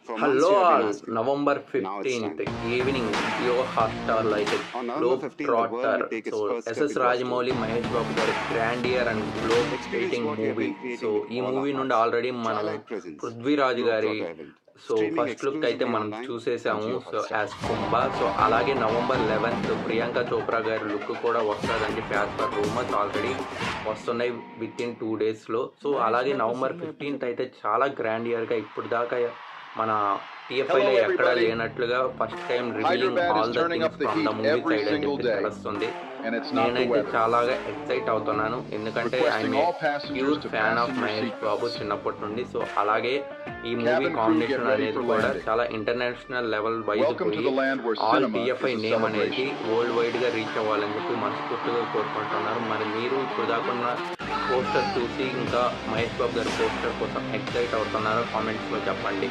For months hello you have been all asking. November Now it's 15th time. Evening Jio హాట్స్టార్లో అయితే On November globe 15th, the world trotter will take so its first step SS into our Rajamouli story. Mahesh Babu గారి grandeur and globe Experience ఎయిటింగ్ what we have movie been creating so with ఈ all our movie నుండి hearts. Already మనం Twilight Presents, Prithviraj గారి Globetrotter event, so streaming first look అయితే exclusively మనం online on చూసేసాము Jio so Hotstar. As Kumbha so అలాగే November 11th Priyanka Chopra గారి look కూడా వస్తుందని యాజ్ పర్ రూమర్స్ ఆల్రెడీ వస్తున్నాయి విత్ ఇన్ 2 daysలో సో అలాగే నవంబర్ 15th అయితే చాలా గ్రాండియర్గా ఇప్పుడు దాకా మన టీఎఫ్ఐలో ఎక్కడా లేనట్లుగా first time revealing all the things from the movie side అని చెప్పి తెలుస్తుంది. నేనైతే చాలా ఎక్సైట్ అవుతున్నాను ఎందుకంటే I'm huge fan of Mahesh Babu చిన్నప్పటి నుండి. సో అలాగే ఈ మూవీ కాంబినేషన్ అనేది కూడా చాలా ఇంటర్నేషనల్ లెవెల్ వైజ్ పోయి ఆల్ టీఎఫ్ఐ నేమ్ అనేది వరల్డ్ వైడ్గా రీచ్ అవ్వాలని చెప్పి మనస్ఫూర్తిగా కోరుకుంటున్నారు. మరి మీరు ఇప్పుడు దాకా పోస్టర్ చూసి ఇంకా మహేష్ బాబు గారి పోస్టర్ కోసం ఎక్సైట్ అవుతున్నారో కామెంట్స్లో చెప్పండి.